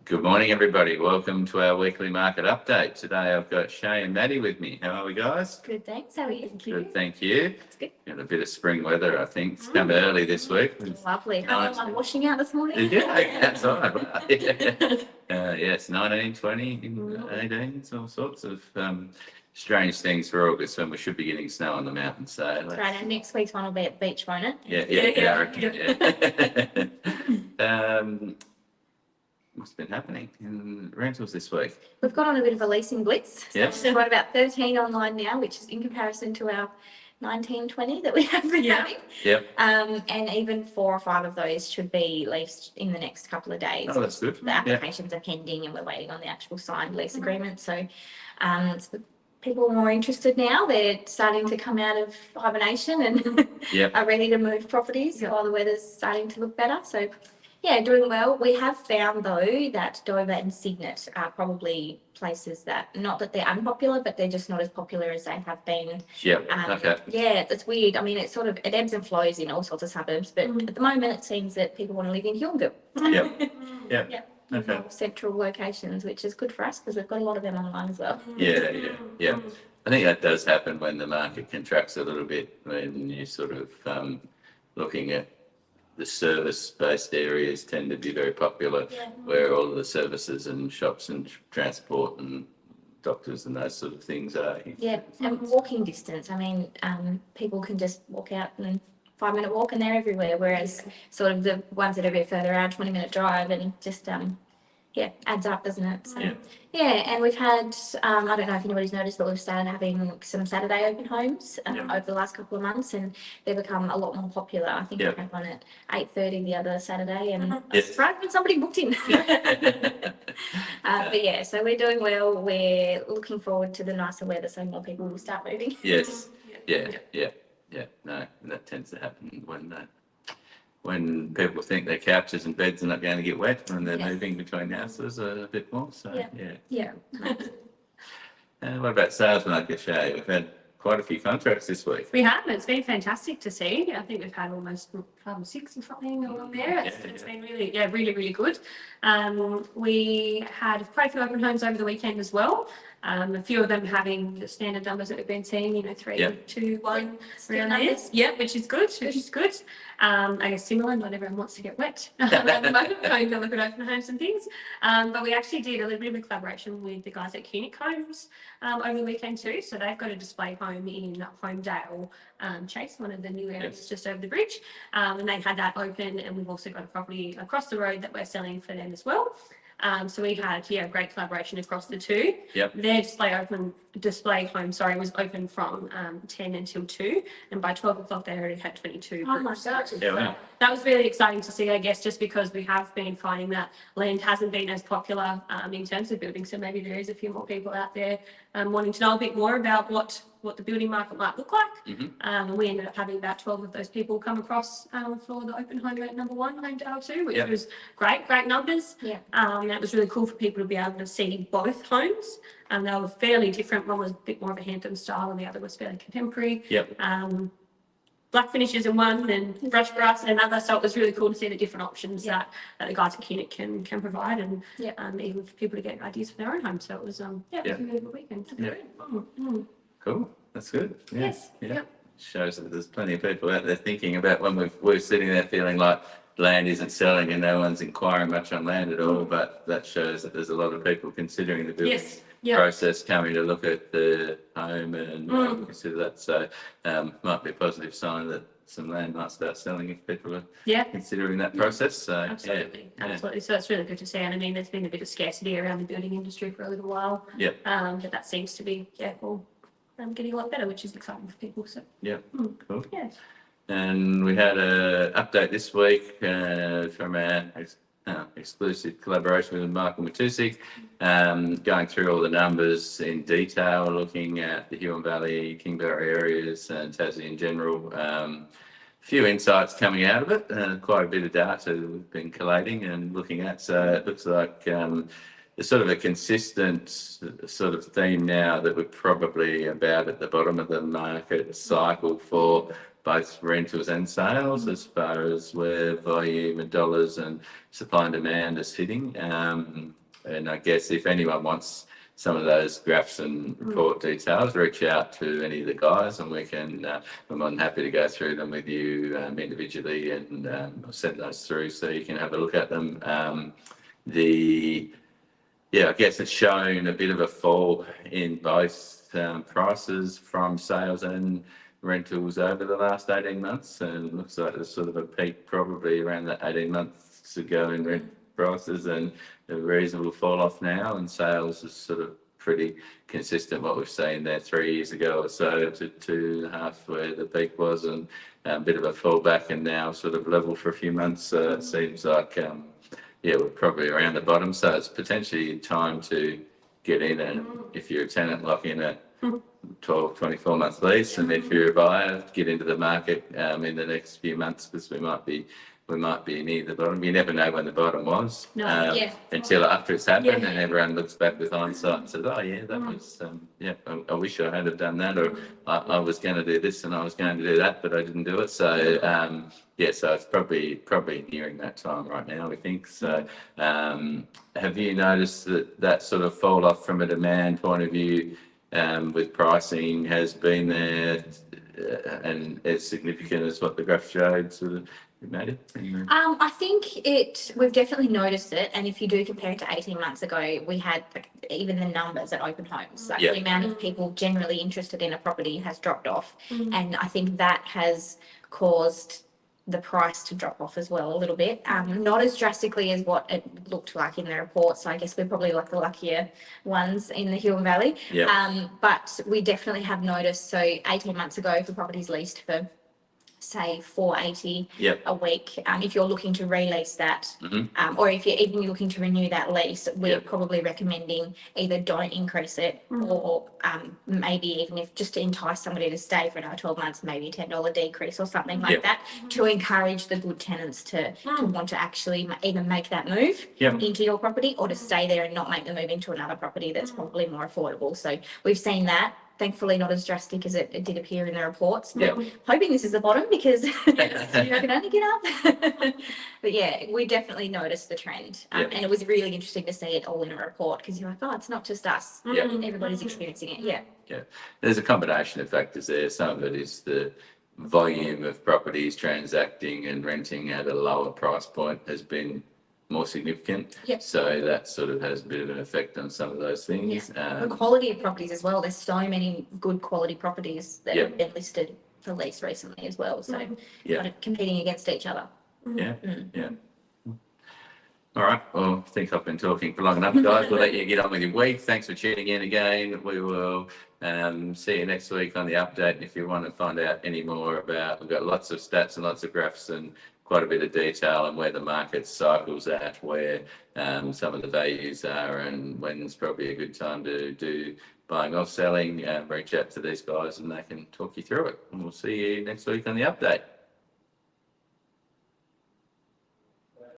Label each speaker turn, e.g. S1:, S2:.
S1: Good morning, everybody. Welcome to our weekly market update. Today I've got Shay and Maddie with me. How are we, guys?
S2: Good, thanks. How are you?
S1: Good, thank you.
S2: That's good.
S1: Got a bit of spring weather, I think. It's come early this week.
S2: Lovely. How am I washing out this morning?
S1: Yeah, outside. Yes, 19, 20, 18, all sorts of strange things for August when we should be getting snow on the mountain. So,
S2: Right, and next week's one will be at the beach, won't it?
S1: Yeah. What's been happening in rentals this week?
S2: We've got on a bit of a leasing blitz. So
S1: Yes.
S2: we've got about 13 online now, which is in comparison to our 19, 20 that we have been having.
S1: Yep.
S2: And even 4 or 5 of those should be leased in the next couple of days.
S1: Oh, that's good.
S2: The applications are pending and we're waiting on the actual signed lease agreement. So people are more interested now. They're starting to come out of hibernation and are ready to move properties while the weather's starting to look better. So yeah, doing well. We have found though that Dover and Signet are probably places that, not that they're unpopular, but they're just not as popular as they have been.
S1: Okay.
S2: Yeah, it's weird. I mean, it ebbs and flows in all sorts of suburbs, but at the moment it seems that people want to live in Hillville.
S1: Okay.
S2: More central locations, which is good for us because we've got a lot of them online as well.
S1: Yeah. I think that does happen when the market contracts a little bit, when you sort of looking at the service-based areas tend to be very popular, where all of the services and shops and transport and doctors and those sort of things are.
S2: Yeah, and walking distance. I mean, people can just walk out and 5-minute walk and they're everywhere, whereas sort of the ones that are a bit further out, 20-minute drive, and just adds up, doesn't it? So, and we've had, I don't know if anybody's noticed, but we've started having some Saturday open homes over the last couple of months, and they've become a lot more popular. I think we had one at 8:30 the other Saturday, and I was surprised when somebody booked in. But yeah, so we're doing well. We're looking forward to the nicer weather, so more people will start moving.
S1: Yes. No, that tends to happen when people think their couches and beds are not going to get wet when they're moving between houses a bit more. So what about sales market, Shay? We've had quite a few contracts this week.
S3: We have. It's been fantastic to see. I think we've had almost 6 or something along there. It's been really good. We had quite a few open homes over the weekend as well. A few of them having the standard numbers that we've been seeing, 3, 2, 1 around there. Yeah, which is good. I guess similar, not everyone wants to get wet at the moment, going to look at open homes and things. But we actually did a little bit of a collaboration with the guys at Cunic Homes over the weekend too. So they've got a display home in Homedale Chase, one of the new areas just over the bridge. And they had that open, and we've also got a property across the road that we're selling for them as well. So we had great collaboration across the two. Their display home was open from 10 until 2, and by 12 o'clock they already had 22
S2: Oh my
S3: groups.
S2: gosh.
S3: That was really exciting to see, I guess, just because we have been finding that land hasn't been as popular in terms of building. So maybe there is a few more people out there wanting to know a bit more about what the building market might look like. And we ended up having about 12 of those people come across for the open home at number 1, Homedale 2, which was great numbers. That was really cool for people to be able to see both homes. They were fairly different. One was a bit more of a Hampton style and the other was fairly contemporary. Black finishes in one and brush brass in another. So it was really cool to see the different options that the guys at Cunic can provide, and even for people to get ideas for their own home. So it was it was a really good weekend.
S1: Cool. That's good.
S3: Yes.
S1: Shows that there's plenty of people out there thinking about when we're sitting there feeling like land isn't selling and no one's inquiring much on land at all, but that shows that there's a lot of people considering the building process, coming to look at the home and consider that. So might be a positive sign that some land might start selling if people are considering that process. So
S3: absolutely. So that's really good to see. And I mean, there's been a bit of scarcity around the building industry for a little while. But that seems to be getting a lot better, which is exciting for people. So
S1: cool. And we had an update this week from our exclusive collaboration with Michael Matusik, going through all the numbers in detail, looking at the Huon Valley, Kingbarra areas and Tassie in general. A few insights coming out of it, quite a bit of data we've been collating and looking at. So it looks like there's sort of a consistent sort of theme now that we're probably about at the bottom of the market cycle for both rentals and sales as far as where volume and dollars and supply and demand are sitting. And I guess if anyone wants some of those graphs and report details, reach out to any of the guys, and we're more than happy to go through them with you individually, and I'll send those through so you can have a look at them. I guess it's shown a bit of a fall in both prices from sales and rentals over the last 18 months, and it looks like there's sort of a peak probably around that 18 months ago in rent prices, and a reasonable fall off now, and sales is sort of pretty consistent what we've seen there 3 years ago or so to 2.5 where the peak was, and a bit of a fallback, and now sort of level for a few months. It seems like we're probably around the bottom, so it's potentially time to get in, and if you're a tenant, lock in at 12, 24 month lease, and if you're a buyer, get into the market in the next few months, because we might be near the bottom. You never know when the bottom was until after it's happened, and everyone looks back with hindsight and says, "Oh yeah, that was I wish I had have done that, or I was going to do this and I was going to do that, but I didn't do it." So so it's probably nearing that time right now, we think. So have you noticed that sort of fall off from a demand point of view with pricing has been there and as significant as what the graph showed? Sort of.
S2: I think we've definitely noticed it, and if you do compare it to 18 months ago, we had even the numbers at open homes, the amount of people generally interested in a property has dropped off, and I think that has caused the price to drop off as well a little bit, not as drastically as what it looked like in the report, so I guess we're probably like the luckier ones in the Huon Valley, but we definitely have noticed. So 18 months ago, for properties leased for say $480 a week, if you're looking to release that, or if you're even looking to renew that lease, we're probably recommending either don't increase it, or maybe even if just to entice somebody to stay for another 12 months, maybe a $10 decrease or something like that, to encourage the good tenants to want to actually either make that move into your property, or to stay there and not make the move into another property that's probably more affordable. So we've seen that. Thankfully, not as drastic as it did appear in the reports. But hoping this is the bottom, because you can only get up. But we definitely noticed the trend, and it was really interesting to see it all in a report, because you're like, oh, it's not just us. Everybody's experiencing it.
S1: There's a combination of factors there. Some of it is the volume of properties transacting and renting at a lower price point has been more significant. So that sort of has a bit of an effect on some of those things.
S2: The quality of properties as well. There's so many good quality properties that have been listed for lease recently as well. So kind of competing against each other.
S1: All right. Well, I think I've been talking for long enough, guys. We'll let you get on with your week. Thanks for tuning in again. We will see you next week on the update. And if you want to find out any more about, we've got lots of stats and lots of graphs and quite a bit of detail on where the market cycles at, where some of the values are, and when's probably a good time to do buying or selling. Reach out to these guys and they can talk you through it. And we'll see you next week on the update.